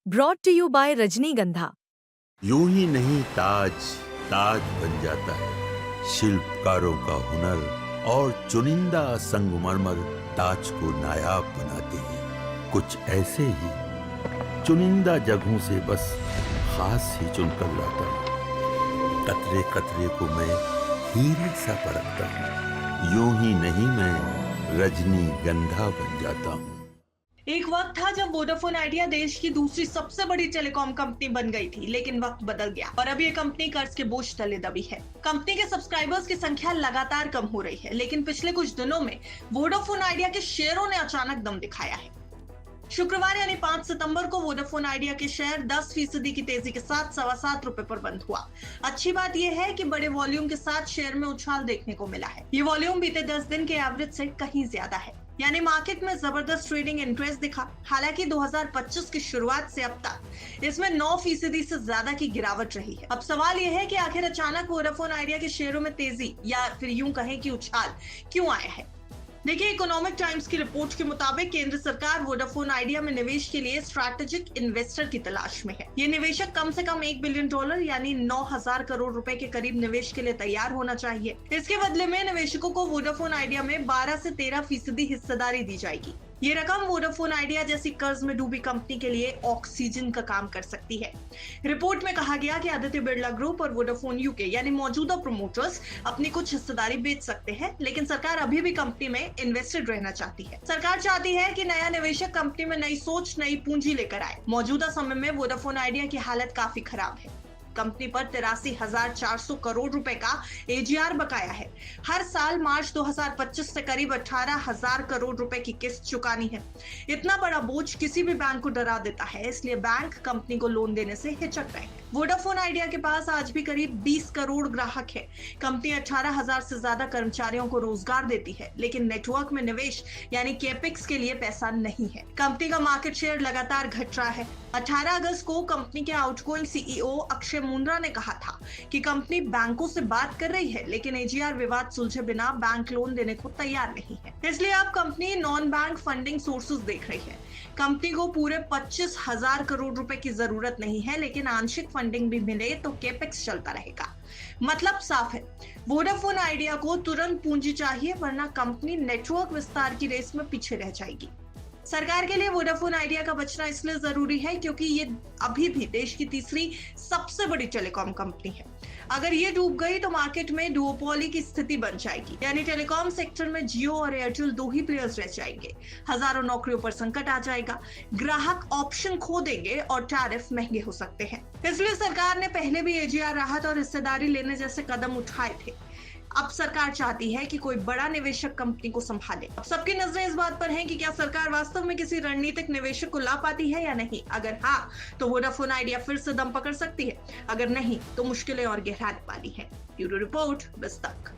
Brought to you by रजनीगंधा। यूं ही नहीं ताज ताज बन जाता है। शिल्पकारों का हुनर और चुनिंदा संगमरमर ताज को नायाब बनाते हैं। कुछ ऐसे ही चुनिंदा जगहों से बस खास ही चुनकर लाता हूँ। कतरे कतरे को मैं हीरे सा परखता हूँ। यूं ही नहीं मैं रजनीगंधा बन जाता हूँ। एक वक्त था जब वोडाफोन आइडिया देश की दूसरी सबसे बड़ी टेलीकॉम कंपनी बन गई थी, लेकिन वक्त बदल गया और अब ये कंपनी कर्ज के बोझ तले दबी है। कंपनी के सब्सक्राइबर्स की संख्या लगातार कम हो रही है, लेकिन पिछले कुछ दिनों में वोडाफोन आइडिया के शेयरों ने अचानक दम दिखाया है। शुक्रवार यानी 5 सितंबर को वोडाफोन आइडिया के शेयर 10% की तेजी के साथ ₹7.25 पर बंद हुआ। अच्छी बात यह है कि बड़े वॉल्यूम के साथ शेयर में उछाल देखने को मिला है। ये वॉल्यूम बीते 10 दिन के एवरेज से कहीं ज्यादा है, यानी मार्केट में जबरदस्त ट्रेडिंग इंटरेस्ट दिखा। हालांकि 2025 की शुरुआत से अब तक इसमें 9% से ज्यादा की गिरावट रही है। अब सवाल यह है कि आखिर अचानक वोडाफोन आइडिया के शेयरों में तेजी या फिर यूं कहें कि उछाल क्यों आया है। देखिए, इकोनॉमिक टाइम्स की रिपोर्ट के मुताबिक केंद्र सरकार वोडाफोन आइडिया में निवेश के लिए स्ट्रैटेजिक इन्वेस्टर की तलाश में है। ये निवेशक कम से कम $1 बिलियन यानी 9,000 करोड़ रुपए के करीब निवेश के लिए तैयार होना चाहिए। इसके बदले में निवेशकों को वोडाफोन आइडिया में 12 से 13% हिस्सेदारी दी जाएगी। ये रकम वोडाफोन आइडिया जैसी कर्ज में डूबी कंपनी के लिए ऑक्सीजन का काम कर सकती है। रिपोर्ट में कहा गया कि आदित्य बिरला ग्रुप और वोडाफोन यूके यानी मौजूदा प्रमोटर्स अपनी कुछ हिस्सेदारी बेच सकते हैं, लेकिन सरकार अभी भी कंपनी में इन्वेस्टेड रहना चाहती है। सरकार चाहती है कि नया निवेशक कंपनी में नई सोच, नई पूंजी लेकर आए। मौजूदा समय में वोडाफोन आइडिया की हालत काफी खराब है। कंपनी पर 83,400 करोड़ रुपए का एजीआर बकाया है। हर साल मार्च 2025 से करीब 18,000 करोड़ रुपए की किस्त चुकानी है। इतना बड़ा बोझ किसी भी बैंक को डरा देता है, इसलिए बैंक कंपनी को लोन देने से हिचक रहे हैं। वोडाफोन आइडिया के पास आज भी करीब 20 करोड़ ग्राहक है। कंपनी 18,000 से ज्यादा कर्मचारियों को रोजगार देती है, लेकिन नेटवर्क में निवेश यानी केपेक्स के लिए पैसा नहीं है। कंपनी का मार्केट शेयर लगातार घट रहा है। 18 अगस्त को कंपनी के आउटगोइंग सीईओ अक्षय मुंद्रा ने कहा था कि कंपनी बैंकों से बात कर रही है, लेकिन एजीआर विवाद सुलझे बिना बैंक लोन देने को तैयार नहीं है। इसलिए अब company non bank funding sources देख रही है। कंपनी को पूरे 25,000 करोड़ रुपए की जरूरत नहीं है, लेकिन आंशिक फंडिंग भी मिले तो केपेक्स चलता रहेगा। मतलब साफ है, वोडाफोन आइडिया को तुरंत पूंजी चाहिए, वरना कंपनी नेटवर्क विस्तार की रेस में पीछे रह जाएगी। सरकार के लिए वोडाफोन आइडिया का बचना इसलिए जरूरी है क्योंकि ये अभी भी देश की तीसरी सबसे बड़ी टेलीकॉम कंपनी है। अगर ये डूब गई तो मार्केट में डुओपोली की स्थिति बन जाएगी, यानी टेलीकॉम सेक्टर में जियो और एयरटेल 2 ही प्लेयर्स रह जाएंगे। हजारों नौकरियों पर संकट आ जाएगा, ग्राहक ऑप्शन खो देंगे और टैरिफ महंगे हो सकते हैं। इसलिए सरकार ने पहले भी एजीआर राहत और हिस्सेदारी लेने जैसे कदम उठाए थे। अब सरकार चाहती है कि कोई बड़ा निवेशक कंपनी को संभाले। अब सबकी नजरें इस बात पर हैं कि क्या सरकार वास्तव में किसी रणनीतिक निवेशक को ला पाती है या नहीं। अगर हाँ, तो वोडाफोन आइडिया फिर से दम पकड़ सकती है। अगर नहीं, तो मुश्किलें और गहराने वाली हैं। ब्यूरो रिपोर्ट, बस तक।